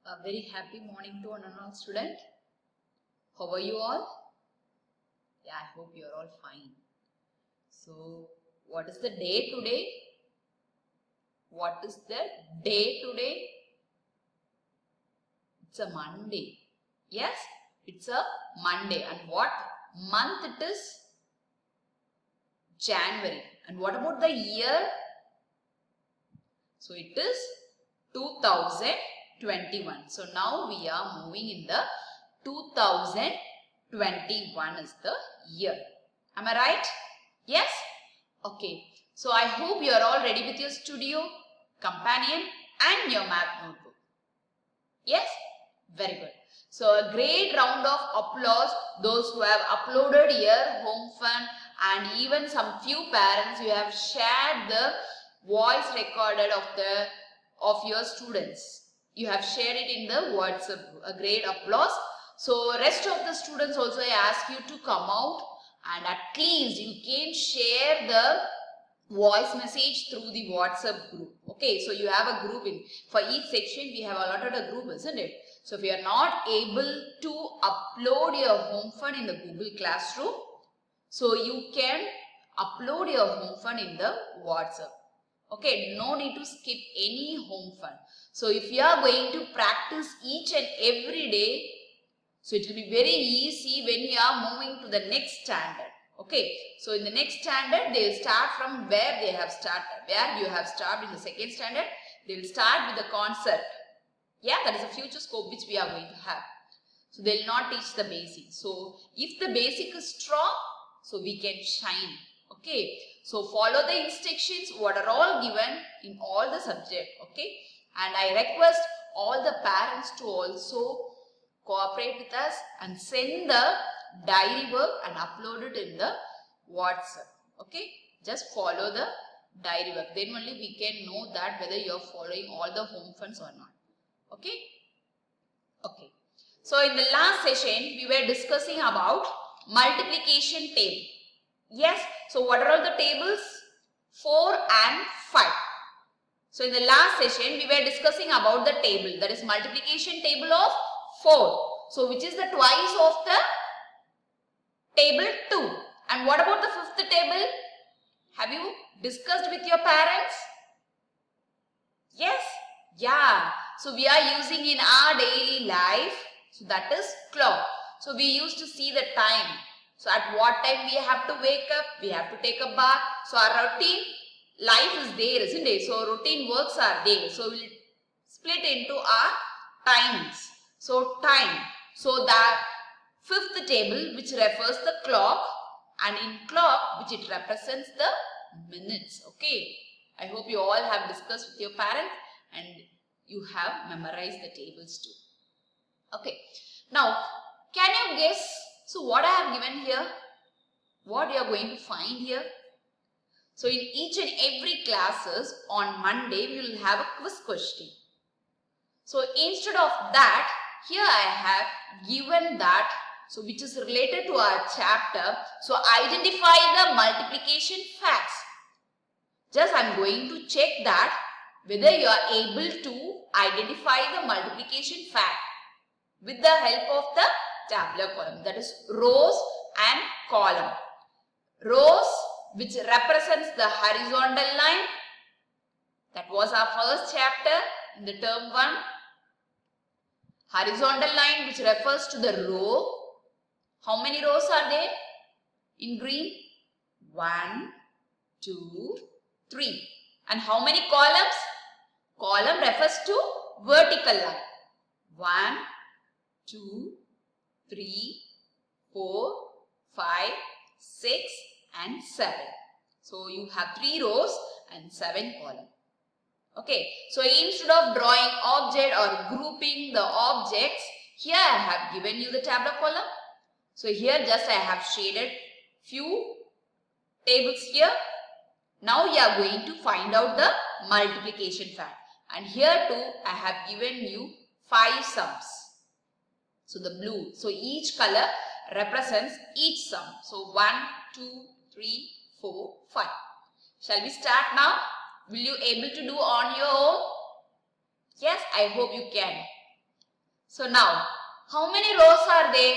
A very happy morning to one and all student. How are you all? Yeah, I hope you are all fine. So, what is the day today? What is the day today? It's a Monday. Yes, it's a Monday. And what month it is? January. And what about the year? So, it is 2021. So, now we are moving in the 2021 is the year. Am I right? Yes? Okay. So, I hope you are all ready with your studio, companion and your math notebook. Yes? Very good. So, a great round of applause those who have uploaded your home fun, and even some few parents you have shared the voice recorded of your students. You have shared it in the WhatsApp group. A great applause. So, rest of the students also I ask you to come out and at least you can share the voice message through the WhatsApp group. Okay, so you have a group for each section we have allotted a group, isn't it? So, if you are not able to upload your home fun in the Google Classroom, so you can upload your home fun in the WhatsApp. Okay, no need to skip any home fun. So, if you are going to practice each and every day, so it will be very easy when you are moving to the next standard. Okay, so in the next standard, they will start from where they have started. Where you have started in the second standard, they will start with the concept. Yeah, that is a future scope which we are going to have. So, they will not teach the basic. So, if the basic is strong, so we can shine. Okay, so follow the instructions what are all given in all the subject. Okay, and I request all the parents to also cooperate with us and send the diary work and upload it in the WhatsApp. Okay, just follow the diary work. Then only we can know that whether you are following all the home funds or not. Okay. Okay. So in the last session we were discussing about multiplication table. Yes. So what are all the tables? 4 and 5. So in the last session we were discussing about the table, that is multiplication table of 4. So which is the twice of the table 2. And what about the fifth table? Have you discussed with your parents? Yes? Yeah. So we are using in our daily life. So that is clock. So we used to see the time. So at what time we have to wake up, we have to take a bath. So our routine life is there, isn't it? So routine works are there. So we'll split into our times. So time. So that fifth table which refers the clock, and in clock which it represents the minutes. Okay. I hope you all have discussed with your parents and you have memorized the tables too. Okay. Now, can you guess? So, what I have given here? What you are going to find here? So, in each and every classes on Monday, we will have a quiz question. So, instead of that, here I have given that, so which is related to our chapter. So, identify the multiplication facts. Just I am going to check that whether you are able to identify the multiplication fact with the help of the tabular column, that is rows and column. Rows which represents the horizontal line, that was our first chapter in the term 1. Horizontal line which refers to the row. How many rows are there in green? 1, 2, 3. And how many columns? Column refers to vertical line. 1, 2, 3, 4, 5, 6 and 7. So you have 3 rows and 7 columns. Okay. So instead of drawing object or grouping the objects, here I have given you the tabular column. So here just I have shaded few tables here. Now you are going to find out the multiplication fact. And here too I have given you 5 sums. So the blue. So each color represents each sum. So 1, 2, 3, 4, 5. Shall we start now? Will you able to do on your own? Yes, I hope you can. So now, how many rows are there?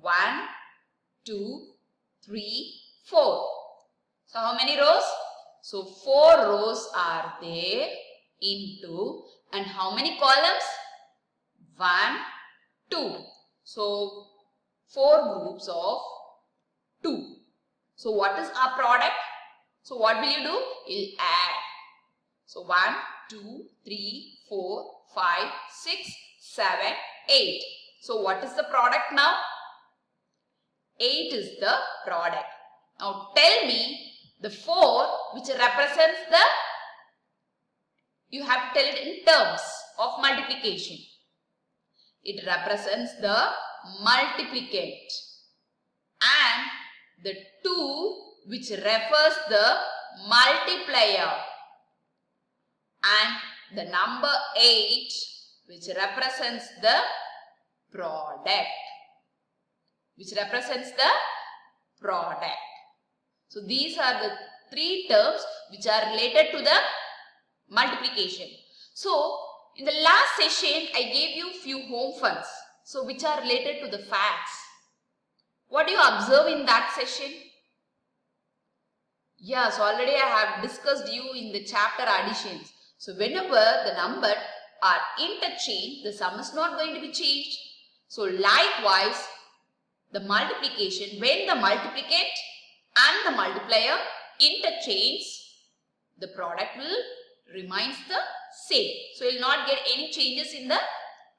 1, 2, 3, 4. So how many rows? So 4 rows are there into, and how many columns? 1, 2. So 4 groups of 2. So what is our product? So what will you do? You'll add. So 1, 2, 3, 4, 5, 6, 7, 8. So what is the product now? 8 is the product. Now tell me the 4 which represents the, you have to tell it in terms of multiplication. It represents the multiplicand. And the 2 which refers the multiplier. And the number 8 which represents the product. Which represents the product. So these are the 3 terms which are related to the multiplication. So in the last session I gave you few home funds. So which are related to the facts. What do you observe in that session? Yes, already I have discussed you in the chapter additions. So whenever the number are interchanged, the sum is not going to be changed. So likewise, the multiplication, when the multiplicand and the multiplier interchange, the product will remains the same. So you will not get any changes in the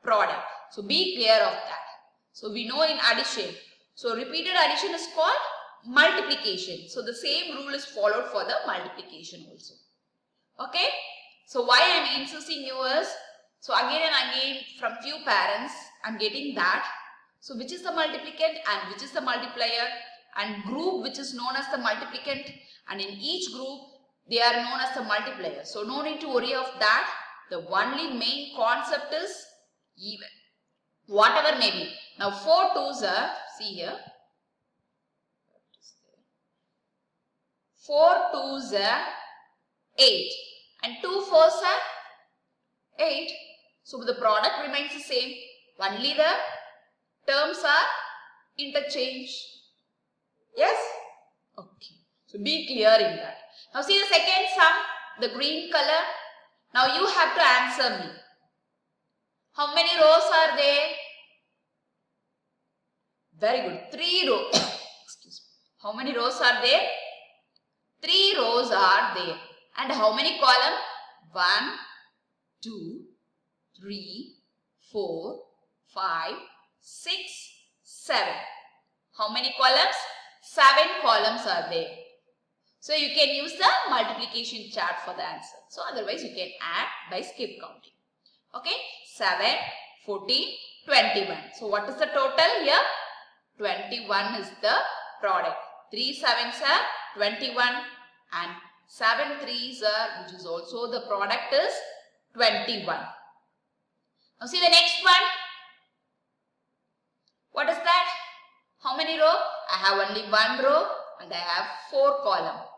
product. So be clear of that. So we know in addition. So repeated addition is called multiplication. So the same rule is followed for the multiplication also. Okay. So why I am insisting you is, so again and again from few parents I am getting that. So which is the multiplicand and which is the multiplier, and group which is known as the multiplicand, and in each group they are known as the multiplier. So no need to worry of that. The only main concept is even. Whatever may be. Now 4 2s are, see here. 4 2s are 8 and 2 4s are 8. So the product remains the same. Only the terms are interchanged. Yes? Okay. So be clear in that. Now see the second sum, the green color. Now you have to answer me. How many rows are there? Very good. 3 rows. Excuse me. How many rows are there? 3 rows are there. And how many columns? 1, 2, 3, 4, 5, 6, 7. How many columns? 7 columns are there. So you can use the multiplication chart for the answer. So otherwise you can add by skip counting. Okay. 7, 14, 21. So what is the total here? 21 is the product. 3 7s are 21 and 7 3s are, which is also the product, is 21. Now see the next one. What is that? How many rows? I have only 1 row and I have 4 columns.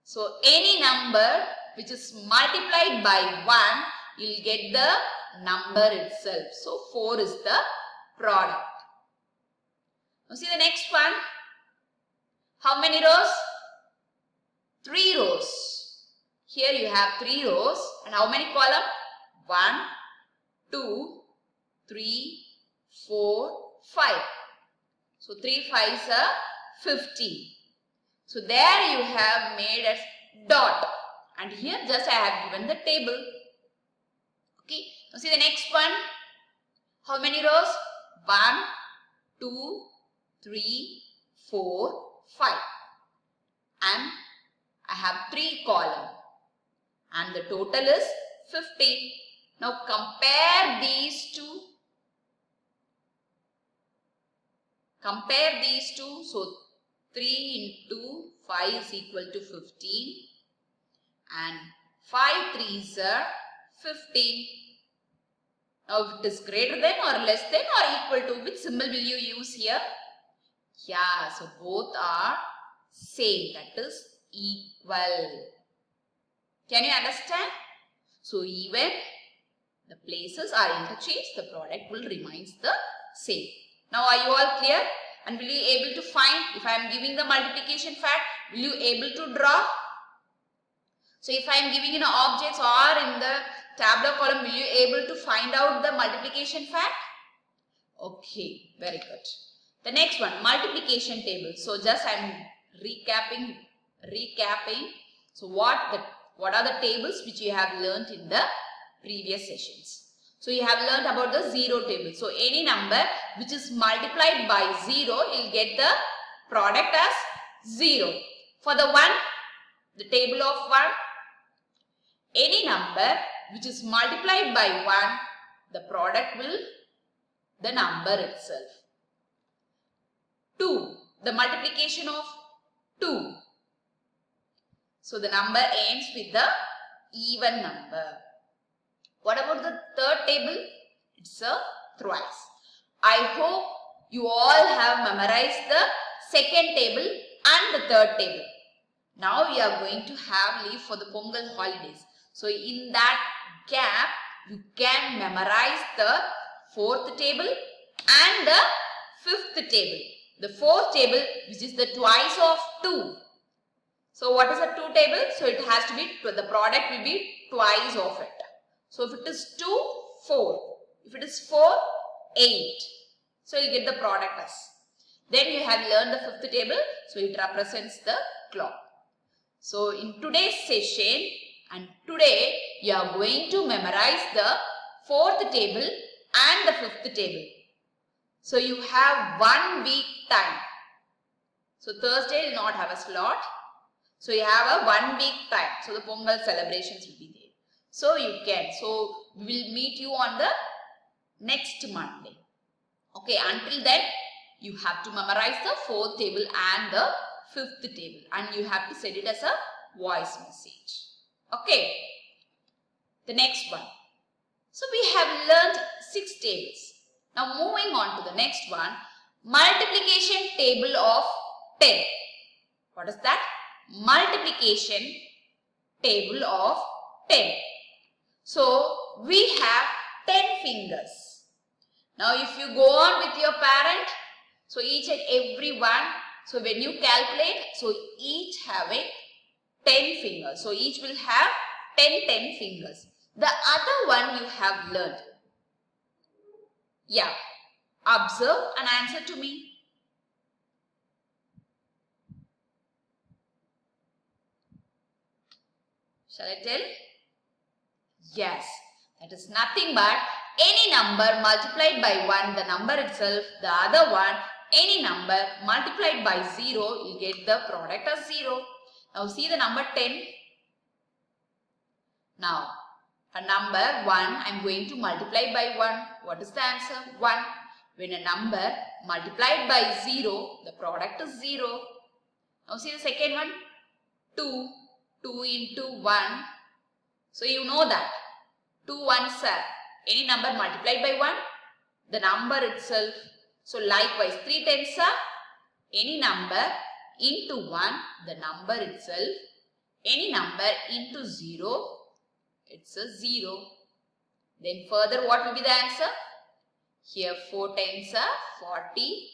So any number which is multiplied by 1, you will get the number itself. So 4 is the product. Now see the next one. How many rows? 3 rows. Here you have 3 rows. And how many columns? 1, 2, 3, 4, 5. So 3 5s are 15. So there you have made a dot. And here just I have given the table. Okay. Now see the next one. How many rows? 1, 2, 3, 4, 5. And I have 3 columns. And the total is 15. Now compare these two. Compare these two. So 3 into 5 is equal to 15. And 5 3s are 15. Now it is greater than or less than or equal to, which symbol will you use here? Yeah, so both are same, that is equal. Can you understand? So even the places are interchanged, the product will remain the same. Now are you all clear? And will you able to find, if I am giving the multiplication fact, will you able to draw? So if I am giving objects or in the tabular column, will you able to find out the multiplication fact? Okay, very good. The next one, multiplication table. So just I am recapping. So what are the tables which you have learnt in the previous sessions? So you have learnt about the zero table. So any number which is multiplied by 0, you will get the product as 0. For the 1, the table of 1, any number which is multiplied by 1, the product will the number itself. 2, the multiplication of 2. So the number ends with the even number. What about the third table? It's a thrice. I hope you all have memorized the second table and the third table. Now we are going to have leave for the Pongal holidays. So in that gap, you can memorize the fourth table and the fifth table. The fourth table, which is the twice of 2. So what is the 2 table? So it has to be, the product will be twice of it. So if it is 2, 4. If it is 4, 8. So you get the product as. Then you have learned the fifth table. So it represents the clock. So in today's session and today you are going to memorize the fourth table and the fifth table. So you have 1 week time. So Thursday will not have a slot. So you have a 1 week time. So the Pongal celebrations will be there. So you can. So we will meet you on the next Monday. Okay, until then you have to memorize the fourth table and the fifth table. And you have to send it as a voice message. Okay. The next one. So we have learnt 6 tables. Now moving on to the next one. Multiplication table of 10. What is that? Multiplication table of 10. So we have 10 fingers. Now if you go on with your parent, so each and every one, so when you calculate, so each having 10 fingers. So each will have 10 fingers. The other one you have learned. Yeah. Observe and answer to me. Shall I tell? Yes. That is nothing but any number multiplied by 1, the number itself, the other one, any number multiplied by 0, you get the product as 0. Now see the number 10. Now, a number 1, I am going to multiply by 1. What is the answer? 1. When a number multiplied by 0, the product is 0. Now see the second one. 2. 2 into 1. So you know that. 2 ones are any number multiplied by 1, the number itself. So likewise 3 tens are any number into 1, the number itself. Any number into 0, it's a 0. Then further what will be the answer? Here 4 tens are 40,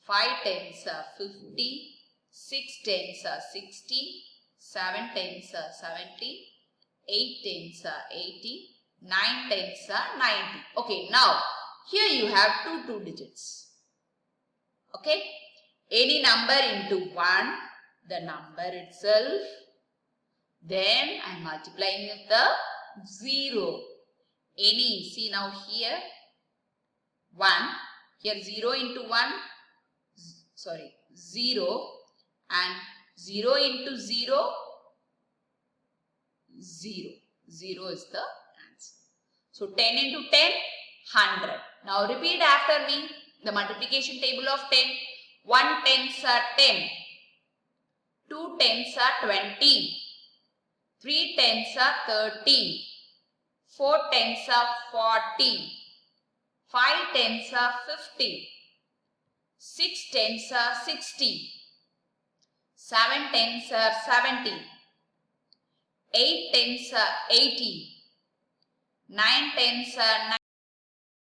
5 tens are 50, 6 tens are 60, 7 tens are 70, 8 tens are 80, 9 tens are 90. Okay, now here you have two digits. Okay, any number into 1, the number itself. Then I am multiplying with the 0. Any, see now here 1, here 0 into 1, 0 and 0 into 0, 0. 0 is the answer. So 10 into 10, 100. Now repeat after me the multiplication table of 10. 1 tens are 10. 2 tens are 20. 3 tens are 30. 4 tens are 40. 5 tens are 50. 6 tens are 60. 7 tens are 70. 8 tens are 80. 9 tens are